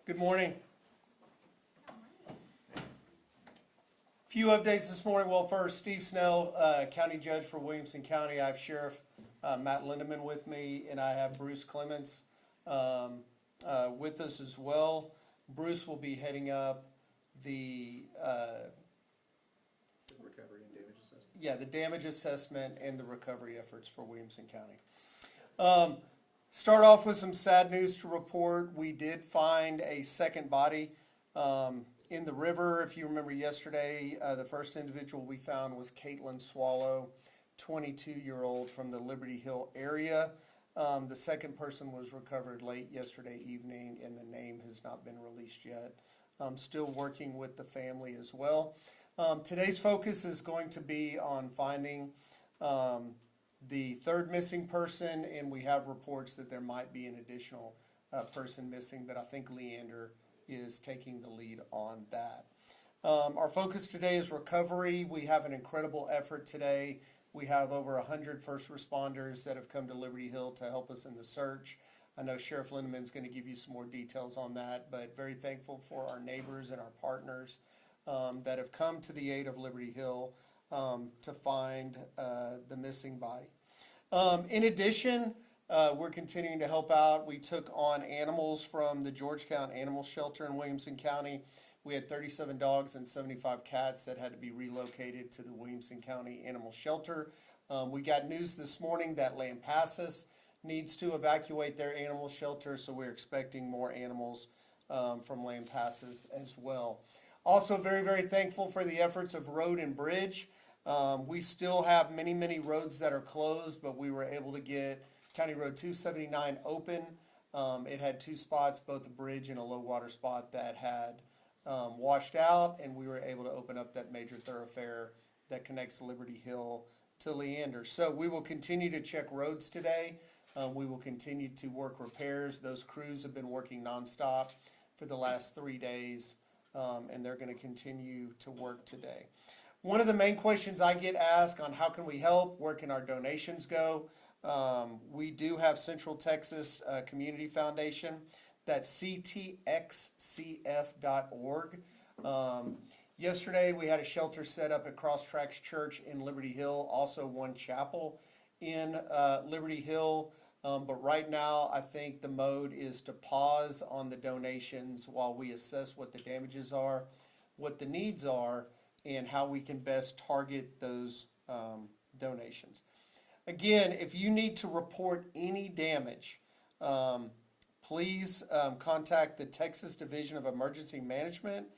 Good morning. Few updates this morning. Well, first, Steve Snell, County Judge for Williamson County. I have Sheriff Matt Lindeman with me, and I have Bruce Clements with us as well. Bruce will be heading up the recovery and damage assessment. Yeah, the damage assessment and the recovery efforts for Williamson County. Start off with some sad news to report. We did find a second body in the river. If you remember yesterday, the first individual we found was Caitlin Swallow, 22-year-old from the Liberty Hill area. The second person was recovered late yesterday evening, and the name has not been released yet. I'm still working with the family as well. Today's focus is going to be on finding the third missing person, and we have reports that there might be an additional person missing, but I think Leander is taking the lead on that. Our focus today is recovery. We have an incredible effort today. We have over 100 first responders that have come to Liberty Hill to help us in the search. I know Sheriff Lindeman is going to give you some more details on that, but very thankful for our neighbors and our partners that have come to the aid of Liberty Hill to find the missing body. In addition, we're continuing to help out. We took on animals from the Georgetown Animal Shelter in Williamson County. We had 37 dogs and 75 cats that had to be relocated to the Williamson County Animal Shelter. We got news this morning that Lampasas needs to evacuate their animal shelter, so we're expecting more animals from Lampasas as well. Also very, very thankful for the efforts of Road and Bridge. We still have many, many roads that are closed, but we were able to get County Road 279 open. It had two spots, both a bridge and a low water spot that had washed out, and we were able to open up that major thoroughfare that connects Liberty Hill to Leander. So we will continue to check roads today. We will continue to work repairs. Those crews have been working nonstop for the last 3 days, and they're going to continue to work today. One of the main questions I get asked on how can we help, where can our donations go? We do have Central Texas Community Foundation. That's ctxcf.org. Yesterday we had a shelter set up at Cross Tracks Church in Liberty Hill, also one chapel in Liberty Hill. But right now I think the mode is to pause on the donations while we assess what the damages are, what the needs are, and how we can best target those donations. Again, if you need to report any damage, please contact the Texas Division of Emergency Management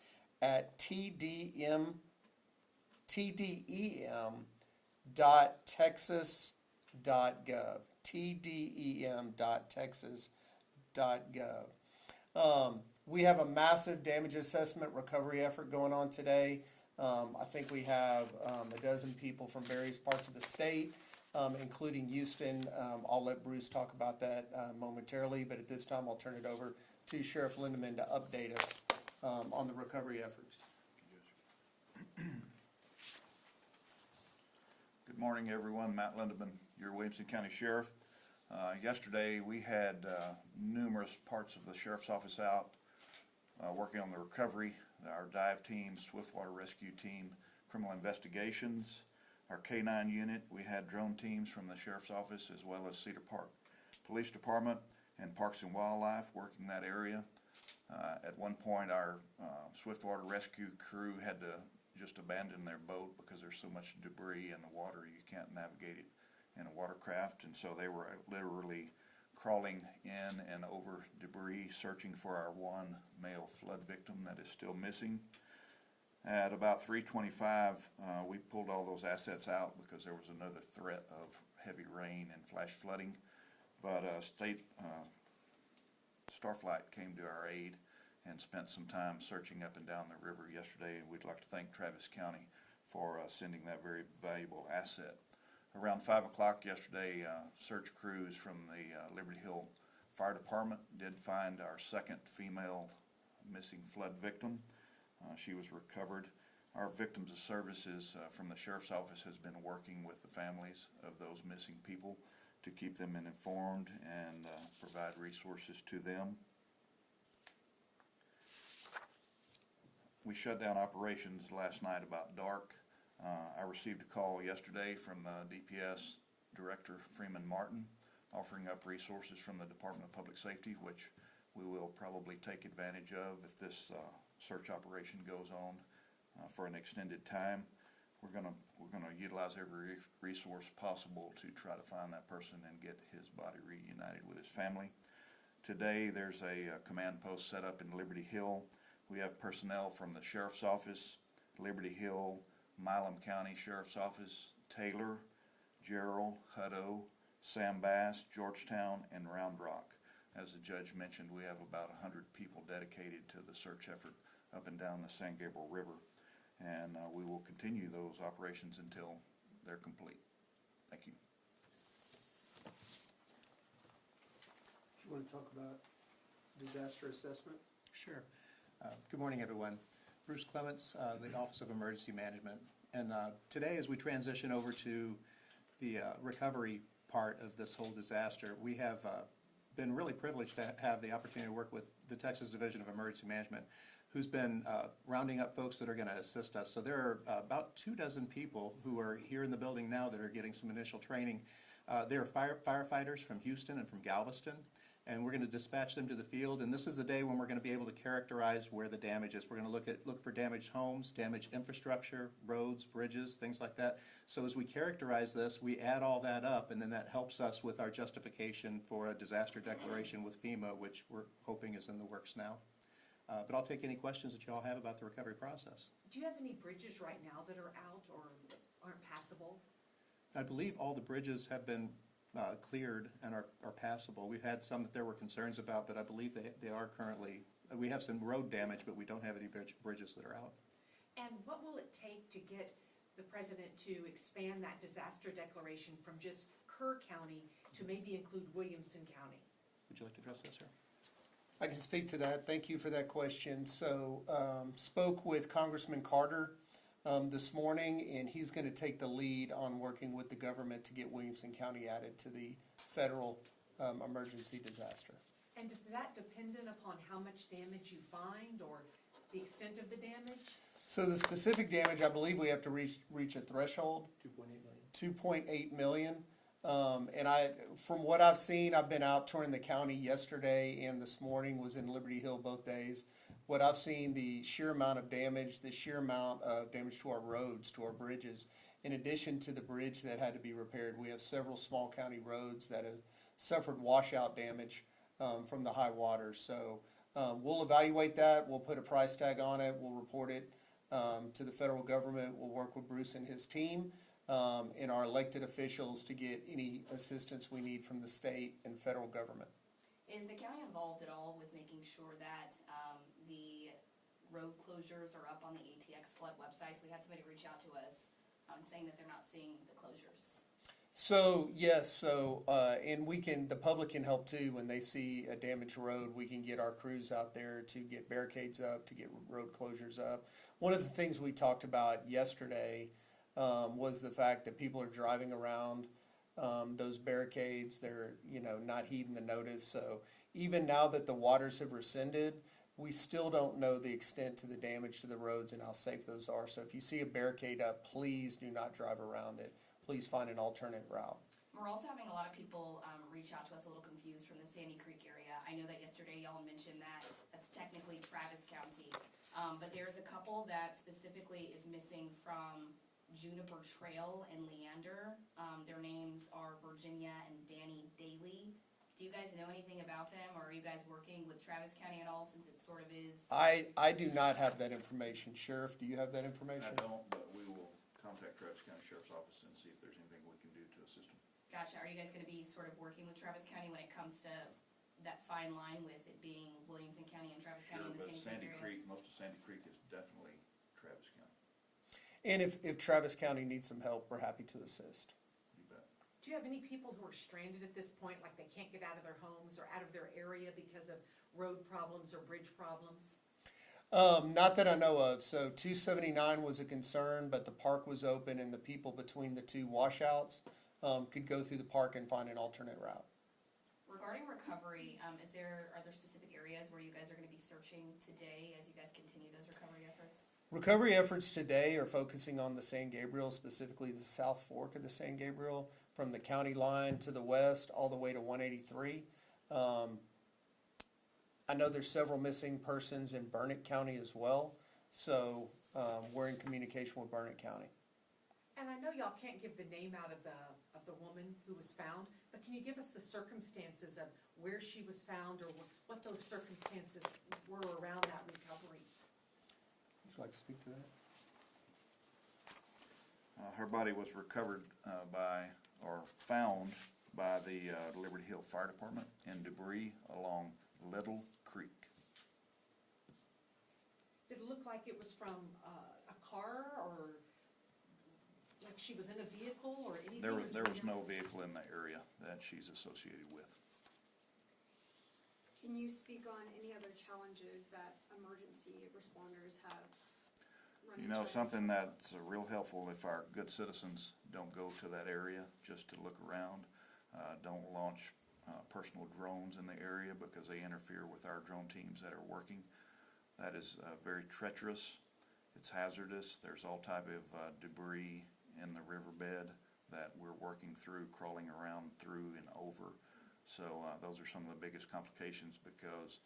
at tdem.texas.gov. tdem.texas.gov. We have a massive damage assessment recovery effort going on today. I think we have a dozen people from various parts of the state, including Houston. I'll let Bruce talk about that momentarily, but at this time I'll turn it over to Sheriff Lindeman to update us on the recovery efforts. Good morning, everyone. Matt Lindeman, your Williamson County Sheriff. Yesterday we had numerous parts of the Sheriff's Office out working on the recovery. Our dive team, swiftwater rescue team, criminal investigations, our K-9 unit. We had drone teams from the Sheriff's Office as well as Cedar Park Police Department and Parks and Wildlife working that area. At one point our swiftwater rescue crew had to just abandon their boat because there's so much debris in the water you can't navigate it in a watercraft, and so they were literally crawling in and over debris searching for our one male flood victim that is still missing. At about 3:25 we pulled all those assets out because there was another threat of heavy rain and flash flooding, but state Starflight came to our aid and spent some time searching up and down the river yesterday, and we'd like to thank Travis County for sending that very valuable asset. Around 5 o'clock yesterday, search crews from the Liberty Hill Fire Department did find our second female missing flood victim. She was recovered. Our Victims of Services from the Sheriff's Office has been working with the families of those missing people to keep them informed and provide resources to them. we shut down operations last night about dark. I received a call yesterday from the DPS Director Freeman Martin offering up resources from the Department of Public Safety, which we will probably take advantage of if this search operation goes on for an extended time. We're gonna utilize every resource possible to try to find that person and get his body reunited with his family. Today, there's a command post set up in Liberty Hill. We have personnel from the Sheriff's Office, Liberty Hill, Milam County Sheriff's Office, Taylor, Gerald, Hutto, Sam Bass, Georgetown, and Round Rock. As the judge mentioned, we have about 100 people dedicated to the search effort up and down the San Gabriel River. And we will continue those operations until they're complete. Thank you. Do you want to talk about disaster assessment? Sure. Good morning, everyone. Bruce Clements, the Office of Emergency Management. And today, as we transition over to the recovery part of this whole disaster, we have been really privileged to have the opportunity to work with the Texas Division of Emergency Management, who's been rounding up folks that are going to assist us. So there are about 24 people who are here in the building now that are getting some initial training. There are firefighters from Houston and from Galveston, and we're going to dispatch them to the field. And this is the day when we're going to be able to characterize where the damage is. We're going to look for damaged homes, damaged infrastructure, roads, bridges, things like that. So as we characterize this, we add all that up, and then that helps us with our justification for a disaster declaration with FEMA, which we're hoping is in the works now. But I'll take any questions that you all have about the recovery process. Do you have any bridges right now that are out or aren't passable? I believe all the bridges have been cleared and are passable. We've had some that there were concerns about, but I believe they are currently, we have some road damage, but we don't have any bridges that are out. And what will it take to get the president to expand that disaster declaration from just Kerr County to maybe include Williamson County? Would you like to address this, sir? I can speak to that. Thank you for that question. So, spoke with Congressman Carter this morning, and he's going to take the lead on working with the government to get Williamson County added to the federal emergency disaster. And is that dependent upon how much damage you find or the extent of the damage? So the specific damage, I believe we have to reach a threshold. 2.8 million. And from what I've seen, I've been out touring the county yesterday and this morning, was in Liberty Hill both days. What I've seen, the sheer amount of damage to our roads, to our bridges. In addition to the bridge that had to be repaired, we have several small county roads that have suffered washout damage from the high water. So we'll evaluate that. We'll put a price tag on it. We'll report it to the federal government. We'll work with Bruce and his team and our elected officials to get any assistance we need from the state and federal government. Is the county involved at all with making sure that the road closures are up on the ATX flood websites? We had somebody reach out to us saying that they're not seeing the closures. So yes, and the public can help too. When they see a damaged road, we can get our crews out there to get barricades up, to get road closures up. One of the things we talked about yesterday was the fact that people are driving around those barricades. They're not heeding the notice. So even now that the waters have rescinded, we still don't know the extent to the damage to the roads and how safe those are. So if you see a barricade up, please do not drive around it. Please find an alternate route. We're also having a lot of people reach out to us a little confused from the Sandy Creek area. I know that yesterday y'all mentioned that that's technically Travis County, but there's a couple that specifically is missing from Juniper Trail and Leander. Their names are Virginia and Danny Daly. Do you guys know anything about them, or are you guys working with Travis County at all, since it sort of is? I do not have that information. Sheriff, do you have that information? I don't, but we will contact Travis County Sheriff's Office and see if there's anything we can do to assist them. Gotcha. Are you guys going to be sort of working with Travis County when it comes to that fine line with it being Williamson County and Travis County in the same Sandy area? Creek, most of Sandy Creek is definitely Travis County. And if Travis County needs some help, we're happy to assist. You bet. Do you have any people who are stranded at this point, like they can't get out of their homes or out of their area because of road problems or bridge problems? Not that I know of. So 279 was a concern, but the park was open and the people between the two washouts could go through the park and find an alternate route. Regarding recovery, are there specific areas where you guys are gonna be searching today as you guys continue those recovery efforts? Recovery efforts today are focusing on the San Gabriel, specifically the South Fork of the San Gabriel, from the county line to the west, all the way to 183. I know there's several missing persons in Burnett County as well, so we're in communication with Burnett County. And I know y'all can't give the name out of the woman who was found, but can you give us the circumstances of where she was found, or what those circumstances were around that recovery? Would you like to speak to that? Her body was recovered or found by the Liberty Hill Fire Department in debris along Little Creek. Did it look like it was from a car, or like she was in a vehicle, or anything? There was no vehicle in the area that she's associated with. Can you speak on any other challenges that emergency responders have run You into? know, something that's real helpful if our good citizens don't go to that area just to look around. Don't launch personal drones in the area because they interfere with our drone teams that are working. That is very treacherous. It's hazardous. There's all type of debris in the riverbed that we're working through, crawling around through and over. So those are some of the biggest complications because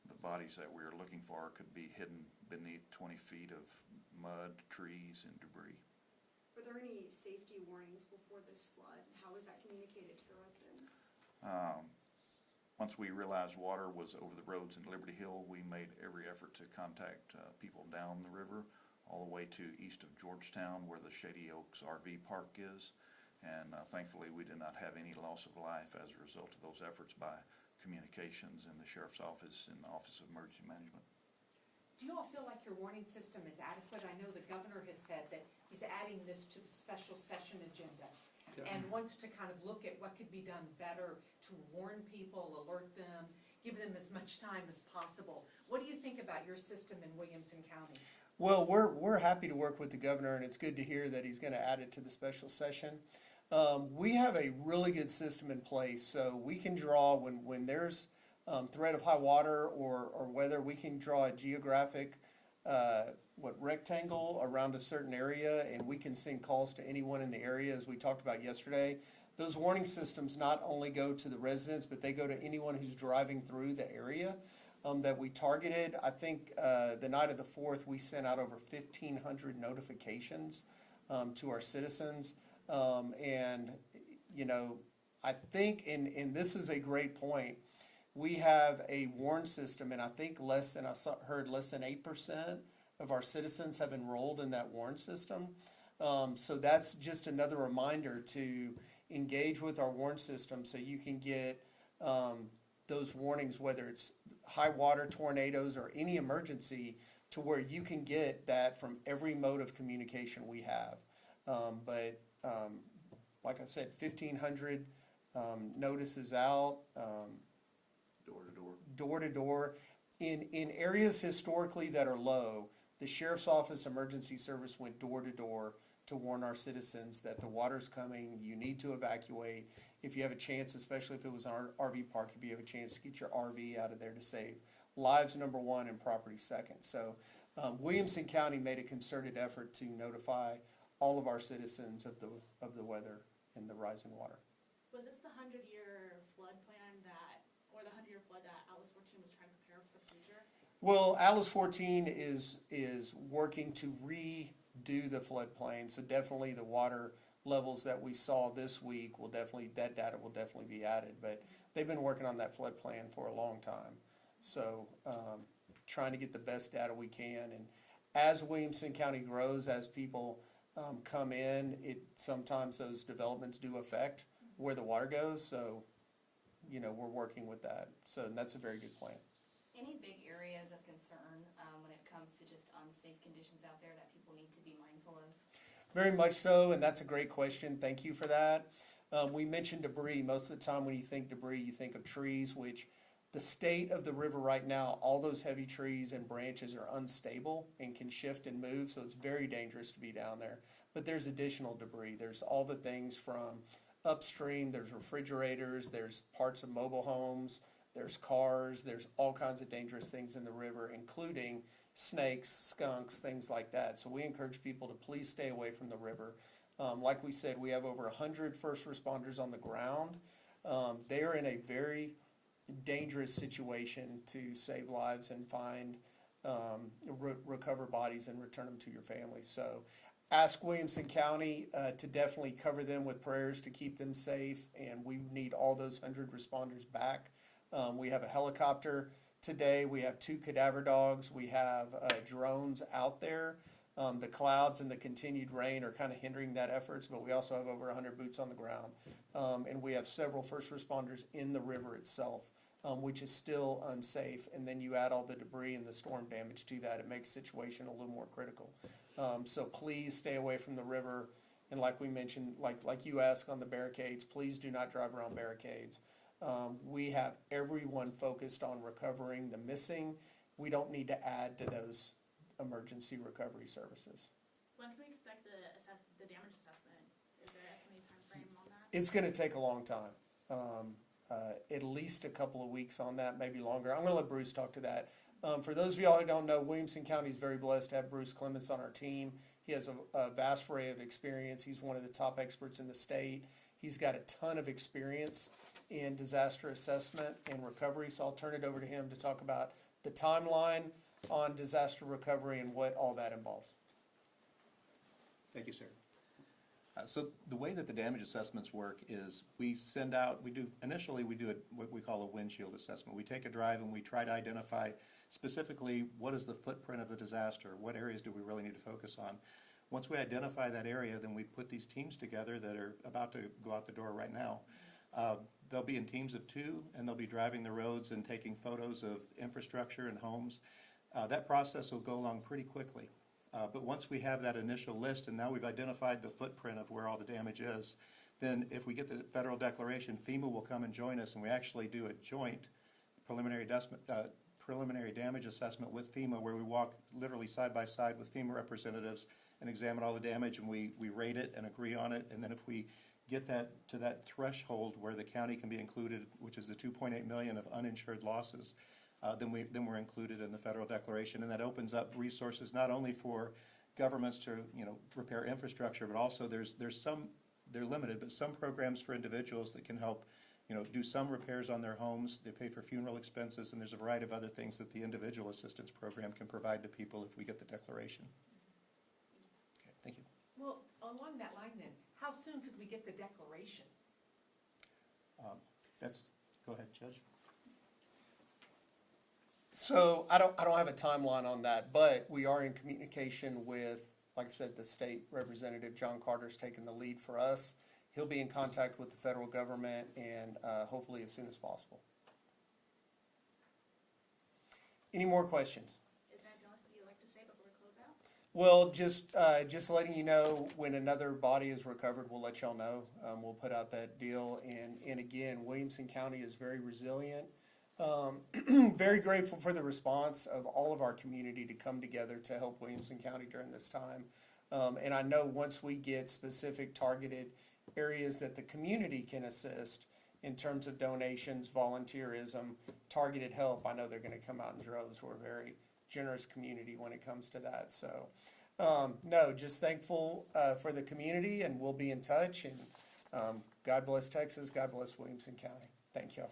the bodies that we're looking for could be hidden beneath 20 feet of mud, trees, and debris. Were there any safety warnings before this flood? How was that communicated to the residents? Once we realized water was over the roads in Liberty Hill, we made every effort to contact people down the river, all the way to east of Georgetown where the Shady Oaks RV park is. And thankfully, we did not have any loss of life as a result of those efforts by communications in the Sheriff's Office and the Office of Emergency Management. Do you all feel like your warning system is adequate? I know the governor has said that he's adding this to the special session agenda and wants to kind of look at what could be done better to warn people, alert them, give them as much time as possible. What do you think about your system in Williamson County? Well, we're happy to work with the governor, and it's good to hear that he's going to add it to the special session. We have a really good system in place, so we can draw when there's threat of high water or weather, we can draw a geographic rectangle around a certain area, and we can send calls to anyone in the area, as we talked about yesterday. Those warning systems not only go to the residents, but they go to anyone who's driving through the area that we targeted. I think the night of the 4th, we sent out over 1,500 notifications to our citizens. And, you know, I think, and this is a great point, we have a warn system, and I think heard less than 8% of our citizens have enrolled in that warn system. So that's just another reminder to engage with our warn system so you can get those warnings, whether it's high water, tornadoes, or any emergency, to where you can get that from every mode of communication we have. But like I said, 1,500 notices out, Door to door. door to door. In areas historically that are low, the Sheriff's Office Emergency Service went door to door to warn our citizens that the water's coming, you need to evacuate. If you have a chance, especially if it was an RV park, if you have a chance to get your RV out of there to save lives, number one, and property second. So Williamson County made a concerted effort to notify all of our citizens of the weather and the rising water. Was this the 100-year flood plan or the 100-year flood that Atlas 14 was trying to prepare for the future? Well, Atlas 14 is working to redo the floodplain, so definitely the water levels that we saw this week that data will definitely be added. But they've been working on that flood plan for a long time. So trying to get the best data we can. And as Williamson County grows, as people come in, sometimes those developments do affect where the water goes. So, you know, we're working with that. So that's a very good plan. Any big areas of concern when it comes to just unsafe conditions out there that people need to be mindful of? Very much so, and that's a great question. Thank you for that. We mentioned debris. Most of the time when you think debris, you think of trees, which the state of the river right now, all those heavy trees and branches are unstable and can shift and move, so it's very dangerous to be down there. But there's additional debris. There's all the things from upstream, there's refrigerators, there's parts of mobile homes, there's cars, there's all kinds of dangerous things in the river, including snakes, skunks, things like that. So we encourage people to please stay away from the river. Like we said, we have over 100 first responders on the ground. They are in a very dangerous situation to save lives and find, recover bodies and return them to your family. So ask Williamson County to definitely cover them with prayers to keep them safe, and we need all those 100 responders back. We have a helicopter today, we have 2 cadaver dogs, we have drones out there. The clouds and the continued rain are kind of hindering that efforts, but we also have over 100 boots on the ground. And we have several first responders in the river itself, which is still unsafe. And then you add all the debris and the storm damage to that, it makes the situation a little more critical. So please stay away from the river. And like we mentioned, like you asked on the barricades, please do not drive around barricades. We have everyone focused on recovering the missing. We don't need to add to those emergency recovery services. When can we expect the damage assessment? Is there an estimated timeframe on that? It's gonna take a long time. At least a couple of weeks on that, maybe longer. I'm gonna let Bruce talk to that. For those of y'all who don't know, Williamson County is very blessed to have Bruce Clements on our team. He has a vast array of experience. He's one of the top experts in the state. He's got a ton of experience in disaster assessment and recovery, so I'll turn it over to him to talk about the timeline on disaster recovery and what all that involves. Thank you, sir. So the way that the damage assessments work is initially we do what we call a windshield assessment. We take a drive and we try to identify specifically what is the footprint of the disaster, what areas do we really need to focus on. Once we identify that area, then we put these teams together that are about to go out the door right now. They'll be in teams of 2, and they'll be driving the roads and taking photos of infrastructure and homes. That process will go along pretty quickly. But once we have that initial list, and now we've identified the footprint of where all the damage is, then if we get the federal declaration, FEMA will come and join us, and we actually do a joint preliminary damage assessment with FEMA, where we walk literally side by side with FEMA representatives and examine all the damage, and we rate it and agree on it. And then if we get that to that threshold where the county can be included, which is the 2.8 million of uninsured losses, then we're included in the federal declaration, and that opens up resources not only for governments to repair infrastructure, but also they're limited, but some programs for individuals that can help do some repairs on their homes. They pay for funeral expenses, and there's a variety of other things that the individual assistance program can provide to people if we get the declaration. Okay, thank you. Well, along that line then, how soon could we get the declaration? Go ahead, Judge. So I don't have a timeline on that, but we are in communication with, like I said, the state representative. John Carter's taken the lead for us. He'll be in contact with the federal government and hopefully as soon as possible. Any more questions? Is there anything else that you'd like to say before we close out? Well, just letting you know, when another body is recovered, we'll let y'all know. We'll put out that deal. And again, Williamson County is very resilient. Very grateful for the response of all of our community to come together to help Williamson County during this time. And I know once we get specific targeted areas that the community can assist in terms of donations, volunteerism, targeted help, I know they're going to come out in droves. We're a very generous community when it comes to that. So, no, just thankful for the community, and we'll be in touch. And God bless Texas. God bless Williamson County. Thank you.